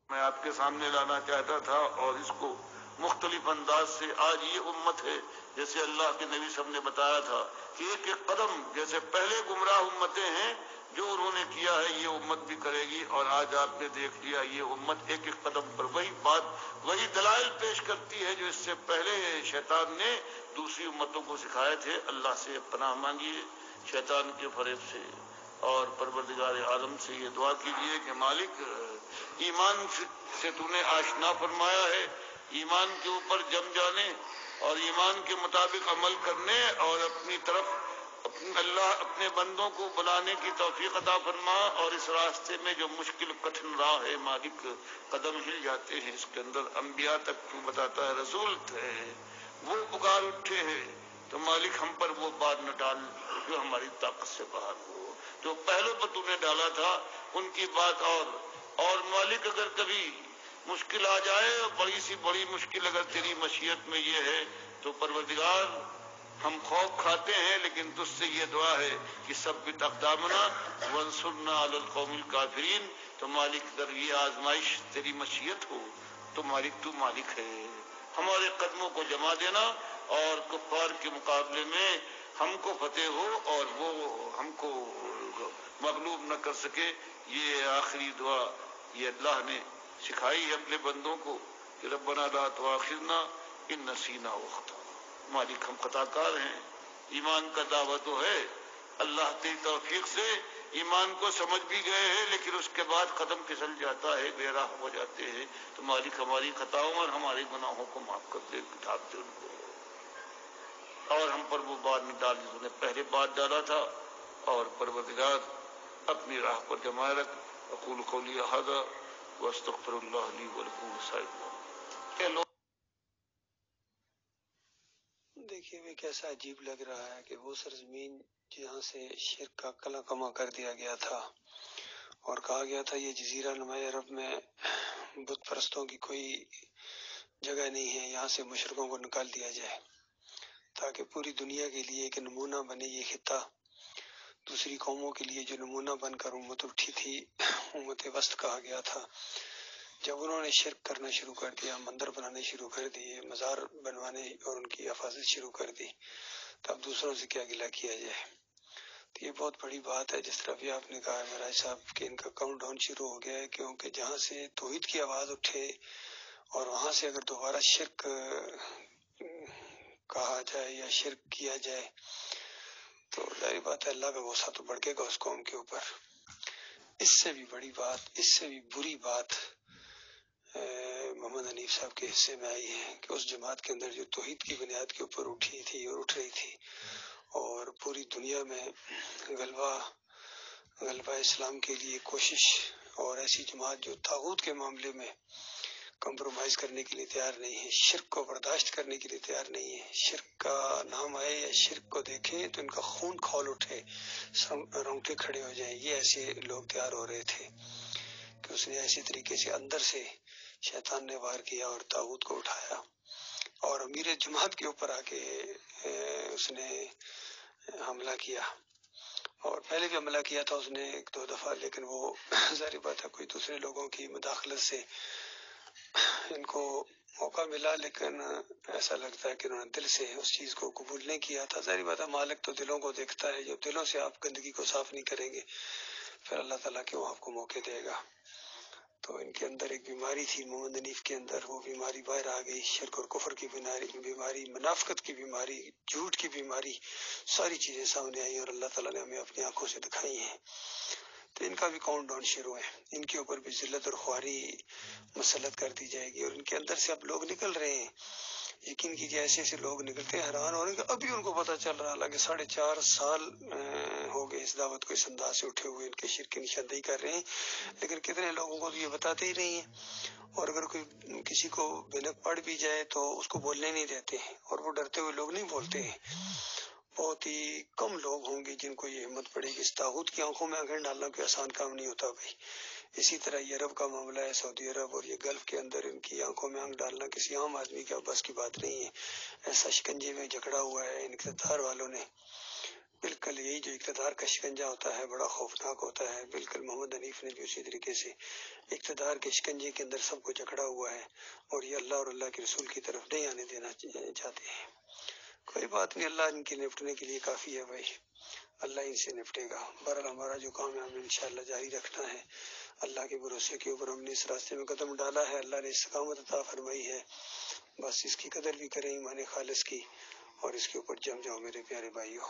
میں آپ کے سامنے لانا چاہتا تھا اور اس کو مختلف انداز سے. آج یہ امت ہے جیسے اللہ کے نبی صاحب نے بتایا تھا کہ ایک ایک قدم جیسے پہلے گمراہ امتیں ہیں جو انہوں نے کیا ہے یہ امت بھی کرے گی. اور آج آپ نے دیکھ لیا یہ امت ایک ایک قدم پر وہی بات وہی دلائل پیش کرتی ہے جو اس سے پہلے شیطان نے دوسری امتوں کو سکھائے تھے. اللہ سے پناہ مانگیے شیطان کے فریب سے اور پروردگار عالم سے یہ دعا کیجیے کہ مالک ایمان سے تو نے آشنا فرمایا ہے، ایمان کے اوپر جم جانے اور ایمان کے مطابق عمل کرنے اور اپنی طرف اللہ اپنے بندوں کو بلانے کی توفیق عطا فرما. اور اس راستے میں جو مشکل کٹھن راہ ہے مالک قدم ہل جاتے ہیں، اس کے اندر انبیاء تک تو بتاتا ہے رسول تھے وہ پکار اٹھے ہیں، تو مالک ہم پر وہ بار نہ ڈال جو ہماری طاقت سے باہر ہو. جو پہلو پر تو نے ڈالا تھا ان کی بات اور مالک اگر کبھی مشکل آ جائے اور بڑی سی بڑی مشکل اگر تیری مشیت میں یہ ہے تو پروردگار ہم خوف کھاتے ہیں لیکن تجھ سے یہ دعا ہے کہ ثبت اقدامنا وانصرنا علی القوم الکافرین. تو مالک اگر یہ آزمائش تیری مشیت ہو تو مالک تو مالک ہے، ہمارے قدموں کو جما دینا اور کفار کے مقابلے میں ہم کو فتح ہو اور وہ ہم کو مغلوب نہ کر سکے. یہ آخری دعا یہ اللہ نے سکھائی ہے اپنے بندوں کو کہ ربنا لا تؤاخذنا ان نسینا واخطانا. مالک ہم خطا کار ہیں، ایمان کا دعویٰ تو ہے، اللہ کی توفیق سے ایمان کو سمجھ بھی گئے ہیں لیکن اس کے بعد قدم پھسل جاتا ہے، بے راہ ہو جاتے ہیں. تو مالک ہماری خطاؤں اور ہمارے گناہوں کو معاف کر دے، ڈھانپ دے ان کو اور ہم پر وہ بات نہ ڈال جس نے پہلے بات ڈالا تھا. اور پروردگار اپنی راہ پر جمائے رکھ. اقول قولی ھذا واستغفر اللہ لی ولکم ولسائر. دیکھیے وہ کیسا عجیب لگ رہا ہے کہ وہ سرزمین جہاں سے شرک کا کلا کما کر دیا گیا تھا اور کہا گیا تھا یہ جزیرہ نمائے عرب میں بت پرستوں کی کوئی جگہ نہیں ہے، یہاں سے مشرکوں کو نکال دیا جائے تاکہ پوری دنیا کے لیے ایک نمونہ بنے. یہ خطہ دوسری قوموں کے لیے جو نمونہ بن کر امت اٹھی تھی، امت وسط کہا گیا تھا. جب انہوں نے شرک کرنا شروع کر دیا، مندر بنانے شروع کر دیے، مزار بنوانے اور ان کی حفاظت شروع کر دی، تب دوسروں سے کیا گلہ کیا جائے. تو یہ بہت بڑی بات ہے. جس طرح بھی آپ نے کہا مہاراج صاحب کہ ان کا کاؤنٹ ڈاؤن شروع ہو گیا ہے، کیونکہ جہاں سے توحید کی آواز اٹھے اور وہاں سے اگر دوبارہ شرک کہا جائے یا شرک کیا جائے تو ظاہر بات ہے اللہ کا غصہ تو بڑھے گا اس قوم کے اوپر. اس سے بھی بڑی بات، اس سے بھی بری بات محمد حنیف صاحب کے حصے میں آئی ہے کہ اس جماعت کے اندر جو توحید کی بنیاد کے اوپر اٹھی تھی اور اٹھ رہی تھی اور پوری دنیا میں غلبہ اسلام کے لیے کوشش، اور ایسی جماعت جو طاغوت کے معاملے میں کمپرومائز کرنے کے لیے تیار نہیں ہے، شرک کو برداشت کرنے کے لیے تیار نہیں ہے. شرک کا نام آئے یا شرک کو دیکھیں تو ان کا خون کھول اٹھے، رونگٹے کھڑے ہو جائیں. یہ ایسے لوگ تیار ہو رہے تھے کہ اس نے ایسی طریقے سے اندر سے شیطان نے وار کیا اور طاغوت کو اٹھایا اور امیر جماعت کے اوپر آ کے اس نے حملہ کیا. اور پہلے بھی حملہ کیا تھا اس نے 1-2 دفعہ، لیکن وہ ظاہر بات ہے کوئی دوسرے لوگوں کی مداخلت سے ان کو موقع ملا، لیکن ایسا لگتا ہے کہ انہوں نے دل سے اس چیز کو قبول نہیں کیا تھا. ظاہر بات ہے مالک تو دلوں کو دیکھتا ہے، جب دلوں سے آپ گندگی کو صاف نہیں کریں گے پھر اللہ تعالیٰ کیوں آپ کو موقع دے گا. تو ان کے اندر ایک بیماری تھی محمد حنیف کے اندر، وہ بیماری باہر آ گئی. شرک اور کفر کی بیماری، منافقت کی بیماری، جھوٹ کی بیماری، ساری چیزیں سامنے آئی اور اللہ تعالیٰ نے ہمیں اپنی آنکھوں سے دکھائی ہیں. تو ان کا بھی کاؤنٹ ڈاؤن شروع ہے، ان کے اوپر بھی ذلت اور خواری مسلط کر دی جائے گی. اور ان کے اندر سے اب لوگ نکل رہے ہیں، یقین کیجیے ایسے ایسے لوگ نکلتے ہیں، حیران ہونے کہ ابھی ان کو پتہ چل رہا، حالانکہ 4.5 سال ہو گئے اس دعوت کو اس انداز سے اٹھے ہوئے، ان کے شرک کی نشاندہی کر رہے ہیں، لیکن کتنے لوگوں کو یہ بتاتے ہی نہیں ہیں. اور اگر کوئی کسی کو بھنک پڑ بھی جائے تو اس کو بولنے نہیں دیتے ہیں، اور وہ ڈرتے ہوئے لوگ نہیں بولتے ہیں. بہت ہی کم لوگ ہوں گے جن کو یہ ہمت پڑے گی. اس طاغوت کی آنکھوں میں آنکھیں ڈالنا کوئی آسان کام نہیں ہوتا بھائی. اسی طرح یہ عرب کا معاملہ ہے، سعودی عرب اور یہ گلف کے اندر ان کی آنکھوں میں آنکھ ڈالنا کسی عام آدمی کے بس کی بات نہیں ہے. ایسا شکنجے میں جکڑا ہوا ہے ان اقتدار والوں نے بالکل یہی جو اقتدار کا شکنجہ ہوتا ہے بڑا خوفناک ہوتا ہے. بالکل محمد حنیف نے بھی اسی طریقے سے اقتدار کے شکنجے کے اندر سب کو جکڑا ہوا ہے اور یہ اللہ اور اللہ کے رسول کی طرف نہیں آنے دینا چاہتے ہیں. کوئی بات نہیں، اللہ ان کے نپٹنے کے لیے کافی ہے بھائی، اللہ ان سے نپٹے گا. بہرحال ہمارا جو کام ہے ہمیں انشاءاللہ جاری رکھنا ہے. اللہ کے بھروسے کے اوپر ہم نے اس راستے میں قدم ڈالا ہے، اللہ نے استقامت عطا فرمائی ہے. بس اس کی قدر بھی کریں ایمان خالص کی، اور اس کے اوپر جم جاؤ میرے پیارے بھائیوں.